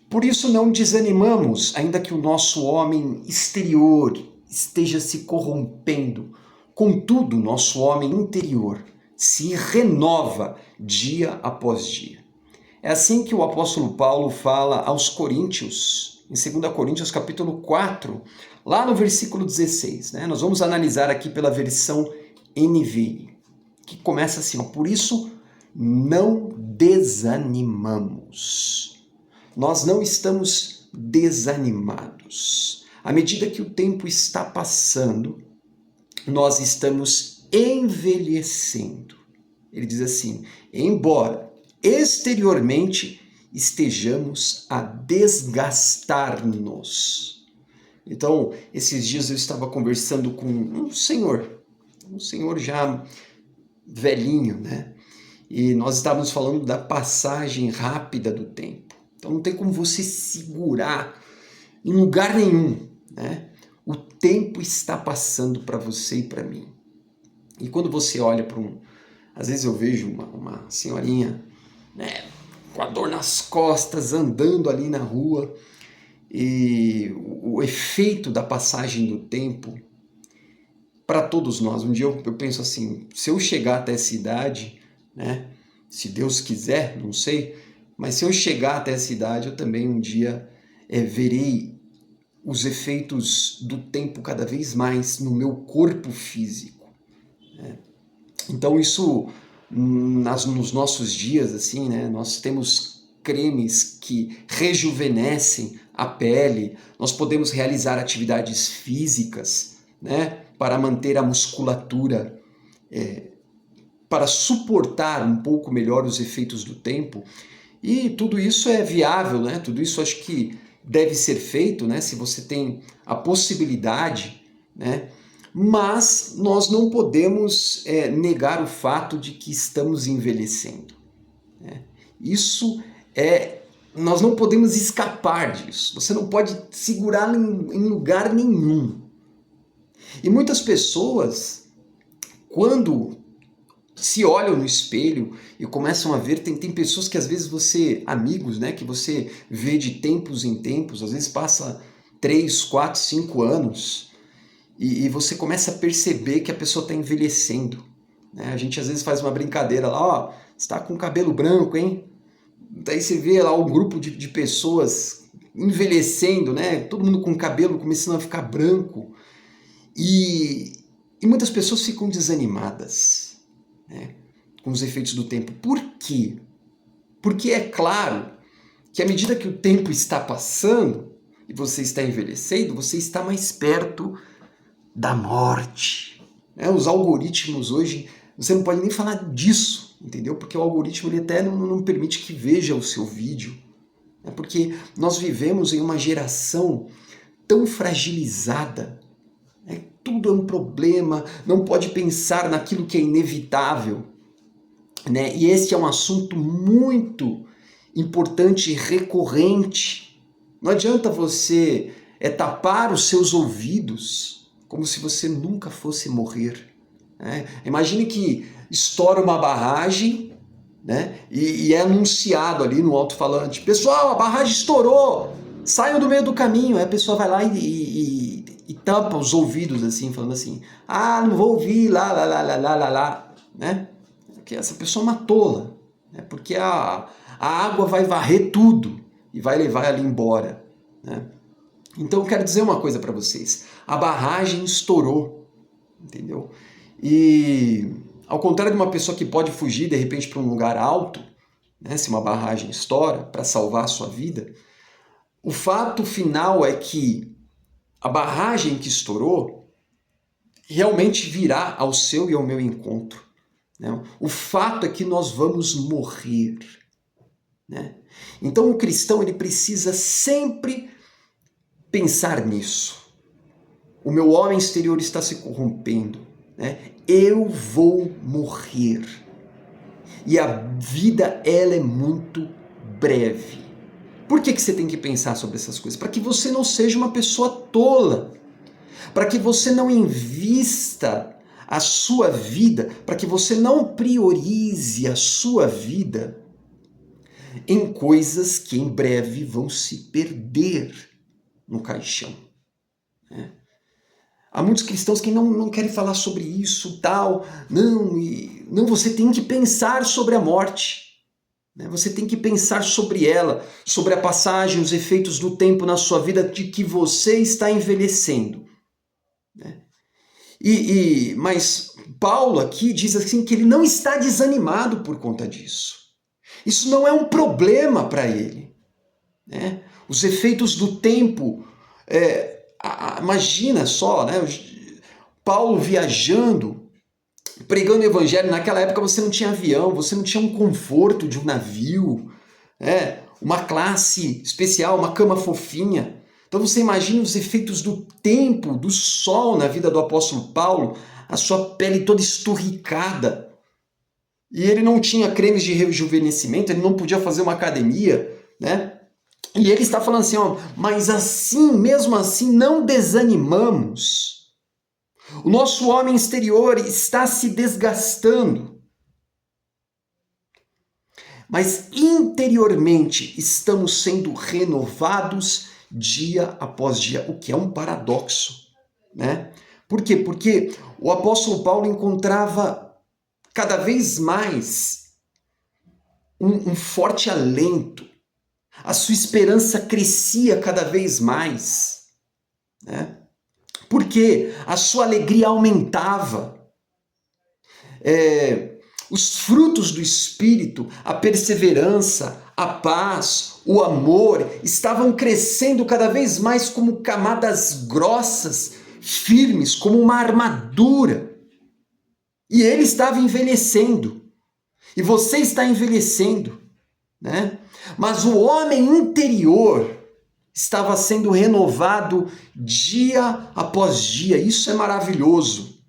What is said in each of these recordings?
Por isso não desanimamos, ainda que o nosso homem exterior esteja se corrompendo. Contudo, nosso homem interior se renova dia após dia. É assim que o apóstolo Paulo fala aos Coríntios, em 2 Coríntios capítulo 4, lá no versículo 16. Nós vamos analisar aqui pela versão NVI, que começa assim, por isso não desanimamos. Nós não estamos desanimados. À medida que o tempo está passando, nós estamos envelhecendo. Ele diz assim, embora exteriormente estejamos a desgastar-nos. Então, esses dias eu estava conversando com um senhor já velhinho, E nós estávamos falando da passagem rápida do tempo. Então não tem como você segurar em lugar nenhum, O tempo está passando para você e para mim. E quando você olha para às vezes eu vejo uma senhorinha, com a dor nas costas, andando ali na rua, e o efeito da passagem do tempo para todos nós. Um dia eu penso assim, se eu chegar até essa idade, se Deus quiser, não sei, mas se eu chegar até essa idade, eu também um dia verei os efeitos do tempo cada vez mais no meu corpo físico. Então isso, nos nossos dias, assim, nós temos cremes que rejuvenescem a pele, nós podemos realizar atividades físicas, para manter a musculatura, para suportar um pouco melhor os efeitos do tempo. E tudo isso é viável, Tudo isso acho que deve ser feito, se você tem a possibilidade, Mas nós não podemos negar o fato de que estamos envelhecendo. Nós não podemos escapar disso. Você não pode segurar em lugar nenhum. E muitas pessoas, quando se olham no espelho e começam a ver, tem pessoas que às vezes amigos, que você vê de tempos em tempos, às vezes passa 3, 4, 5 anos, e você começa a perceber que a pessoa está envelhecendo. A gente às vezes faz uma brincadeira lá, você está com cabelo branco, hein? Daí você vê lá um grupo de pessoas envelhecendo, todo mundo com cabelo começando a ficar branco, e muitas pessoas ficam desanimadas, com os efeitos do tempo. Por quê? Porque é claro que à medida que o tempo está passando e você está envelhecendo, você está mais perto da morte. Os algoritmos hoje, você não pode nem falar disso, entendeu? Porque o algoritmo ele até não permite que veja o seu vídeo. Porque nós vivemos em uma geração tão fragilizada. Tudo é um problema, não pode pensar naquilo que é inevitável. E esse é um assunto muito importante e recorrente. Não adianta você tapar os seus ouvidos como se você nunca fosse morrer. Imagine que estoura uma barragem, e é anunciado ali no alto-falante, pessoal, a barragem estourou, saiam do meio do caminho. Aí a pessoa vai lá e tampa os ouvidos assim, falando assim, não vou ouvir, lá, Porque essa pessoa é uma tola, porque a água vai varrer tudo e vai levar ela embora. Então eu quero dizer uma coisa para vocês, a barragem estourou, entendeu? E ao contrário de uma pessoa que pode fugir de repente para um lugar alto, se uma barragem estoura, para salvar a sua vida, o fato final é que a barragem que estourou realmente virá ao seu e ao meu encontro. O fato é que nós vamos morrer. Então o cristão ele precisa sempre pensar nisso. O meu homem exterior está se corrompendo. Eu vou morrer. E a vida ela é muito breve. Por que você tem que pensar sobre essas coisas? Para que você não seja uma pessoa tola. Para que você não invista a sua vida, para que você não priorize a sua vida em coisas que em breve vão se perder no caixão. Né? Há muitos cristãos que não querem falar sobre isso, tal. Não, você tem que pensar sobre a morte. Né? Você tem que pensar sobre ela, sobre a passagem, os efeitos do tempo na sua vida, de que você está envelhecendo. Né? Mas Paulo aqui diz assim que ele não está desanimado por conta disso. Isso não é um problema para ele. Né? Os efeitos do tempo, imagina só, né? Paulo viajando, pregando o evangelho. Naquela época você não tinha avião, você não tinha um conforto de um navio, uma classe especial, uma cama fofinha. Então você imagina os efeitos do tempo, do sol na vida do apóstolo Paulo, a sua pele toda esturricada. E ele não tinha cremes de rejuvenescimento, ele não podia fazer uma academia, né? E ele está falando assim, ó, mas assim, mesmo assim, não desanimamos. O nosso homem exterior está se desgastando. Mas interiormente estamos sendo renovados dia após dia, o que é um paradoxo, né? Por quê? Porque o apóstolo Paulo encontrava cada vez mais um forte alento. A sua esperança crescia cada vez mais. Né? Porque a sua alegria aumentava. Os frutos do Espírito, a perseverança, a paz, o amor, estavam crescendo cada vez mais como camadas grossas, firmes, como uma armadura. E ele estava envelhecendo. E você está envelhecendo. Né? Mas o homem interior estava sendo renovado dia após dia. Isso é maravilhoso.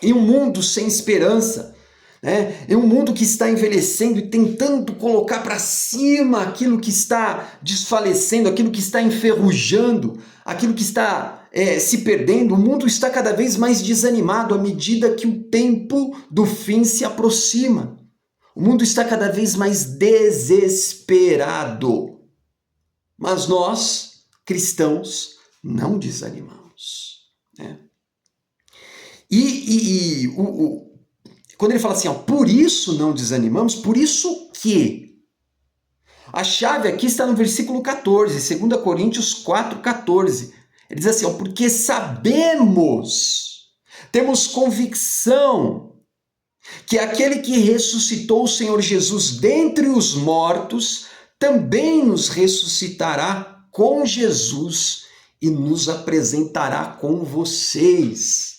Em um mundo sem esperança, né? Em um mundo que está envelhecendo e tentando colocar para cima aquilo que está desfalecendo, aquilo que está enferrujando, aquilo que está se perdendo, o mundo está cada vez mais desanimado à medida que o tempo do fim se aproxima. O mundo está cada vez mais desesperado. Mas nós, cristãos, não desanimamos. Né? Quando ele fala assim, ó, por isso não desanimamos, por isso que? A chave aqui está no versículo 14, 2 Coríntios 4,14. Ele diz assim, ó, porque sabemos, temos convicção que aquele que ressuscitou o Senhor Jesus dentre os mortos também nos ressuscitará com Jesus e nos apresentará com vocês.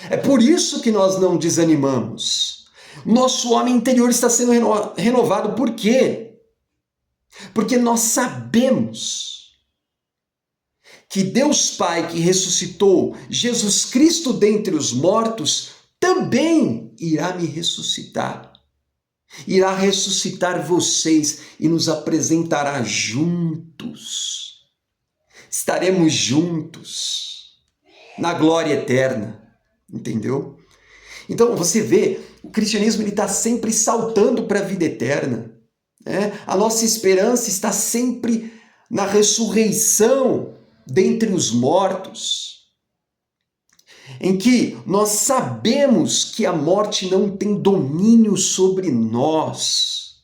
É por isso que nós não desanimamos. Nosso homem interior está sendo renovado. Por quê? Porque nós sabemos que Deus Pai que ressuscitou Jesus Cristo dentre os mortos também irá me ressuscitar. Irá ressuscitar vocês e nos apresentará juntos. Estaremos juntos na glória eterna. Entendeu? Então você vê, o cristianismo está sempre saltando para a vida eterna. Né? A nossa esperança está sempre na ressurreição dentre os mortos, em que nós sabemos que a morte não tem domínio sobre nós.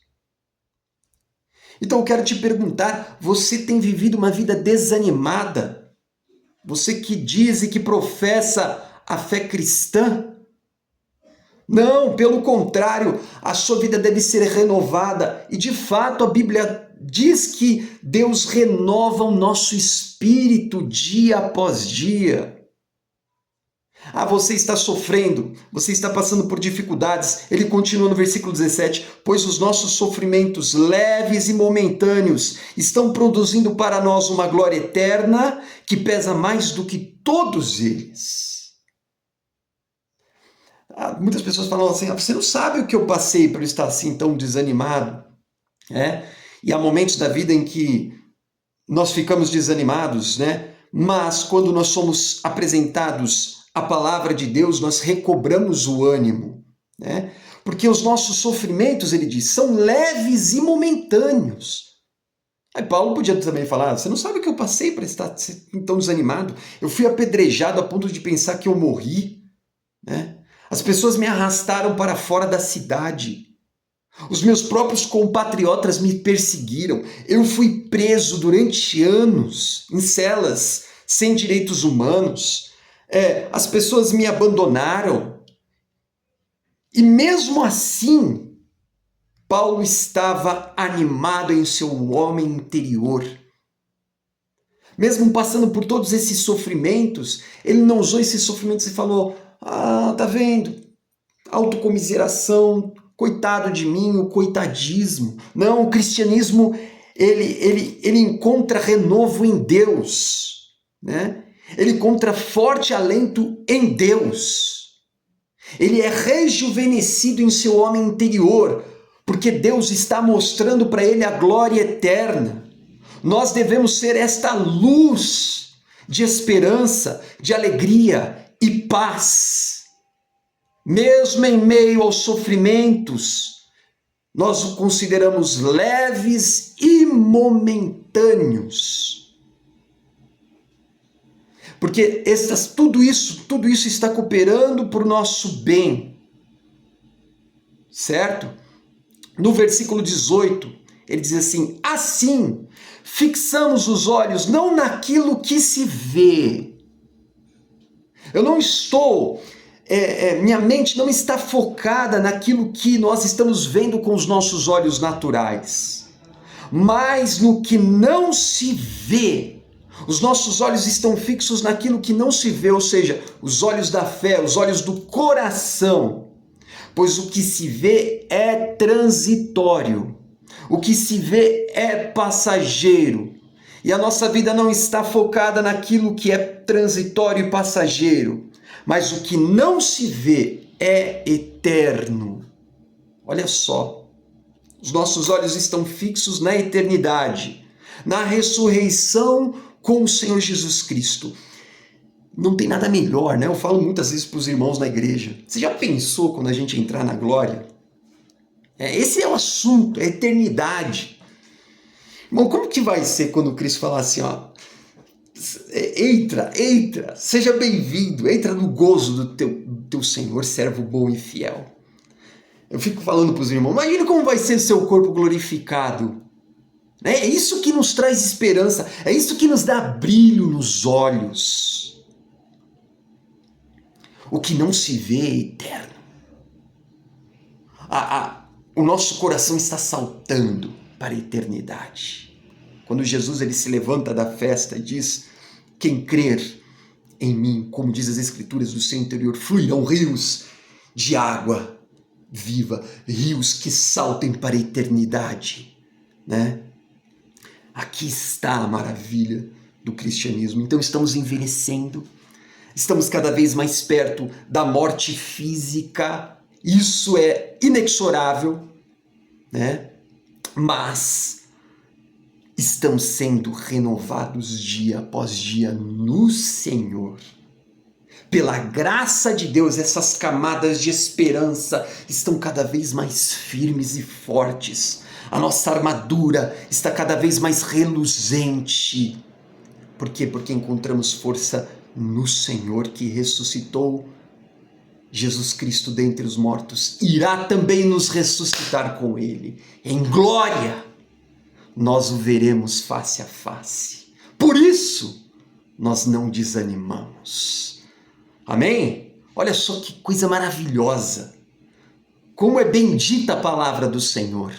Então eu quero te perguntar, você tem vivido uma vida desanimada? Você que diz e que professa a fé cristã? Não, pelo contrário, a sua vida deve ser renovada. E de fato a Bíblia diz que Deus renova o nosso espírito dia após dia. Ah, você está sofrendo, você está passando por dificuldades. Ele continua no versículo 17, pois os nossos sofrimentos leves e momentâneos estão produzindo para nós uma glória eterna que pesa mais do que todos eles. Muitas pessoas falam assim, você não sabe o que eu passei para eu estar assim tão desanimado. E há momentos da vida em que nós ficamos desanimados, né? Mas quando nós somos apresentados à palavra de Deus, nós recobramos o ânimo. Né? Porque os nossos sofrimentos, ele diz, são leves e momentâneos. Aí Paulo podia também falar, você não sabe o que eu passei para estar tão desanimado. Eu fui apedrejado a ponto de pensar que eu morri, né? As pessoas me arrastaram para fora da cidade. Os meus próprios compatriotas me perseguiram. Eu fui preso durante anos em celas sem direitos humanos. As pessoas me abandonaram. E mesmo assim, Paulo estava animado em seu homem interior. Mesmo passando por todos esses sofrimentos, ele não usou esses sofrimentos e falou, tá vendo? Autocomiseração, coitado de mim, o coitadismo. Não, o cristianismo, ele encontra renovo em Deus, né? Ele encontra forte alento em Deus. Ele é rejuvenescido em seu homem interior, porque Deus está mostrando para ele a glória eterna. Nós devemos ser esta luz de esperança, de alegria e paz. Mesmo em meio aos sofrimentos, nós o consideramos leves e momentâneos. Porque tudo isso está cooperando para o nosso bem. Certo? No versículo 18, ele diz assim, assim, fixamos os olhos não naquilo que se vê. Eu não estou... minha mente não está focada naquilo que nós estamos vendo com os nossos olhos naturais, mas no que não se vê. Os nossos olhos estão fixos naquilo que não se vê, ou seja, os olhos da fé, os olhos do coração, pois o que se vê é transitório, o que se vê é passageiro, e a nossa vida não está focada naquilo que é transitório e passageiro, mas o que não se vê é eterno. Olha só, os nossos olhos estão fixos na eternidade, na ressurreição com o Senhor Jesus Cristo. Não tem nada melhor, né? Eu falo muitas vezes para os irmãos na igreja. Você já pensou quando a gente entrar na glória? Esse é o assunto, é a eternidade. Irmão, como que vai ser quando Cristo falar assim, entra, seja bem-vindo, entra no gozo do teu Senhor, servo bom e fiel. Eu fico falando para os irmãos, imagina como vai ser seu corpo glorificado. É isso que nos traz esperança, é isso que nos dá brilho nos olhos. O que não se vê é eterno. O nosso coração está saltando para a eternidade. Quando Jesus ele se levanta da festa e diz, quem crer em mim, como diz as escrituras, do seu interior fluirão rios de água viva, rios que saltem para a eternidade, né? Aqui está a maravilha do cristianismo. Então estamos envelhecendo, estamos cada vez mais perto da morte física, isso é inexorável, né? Mas estamos sendo renovados dia após dia no Senhor. Pela graça de Deus, essas camadas de esperança estão cada vez mais firmes e fortes. A nossa armadura está cada vez mais reluzente. Por quê? Porque encontramos força no Senhor que ressuscitou Jesus Cristo dentre os mortos. Irá também nos ressuscitar com Ele. Em glória, nós o veremos face a face. Por isso, nós não desanimamos. Amém? Olha só que coisa maravilhosa. Como é bendita a palavra do Senhor.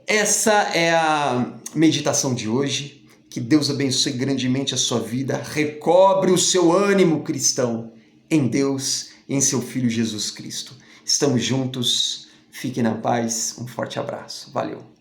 Essa é a meditação de hoje. Que Deus abençoe grandemente a sua vida. Recobre o seu ânimo cristão em Deus e em seu Filho Jesus Cristo. Estamos juntos. Fiquem na paz. Um forte abraço. Valeu.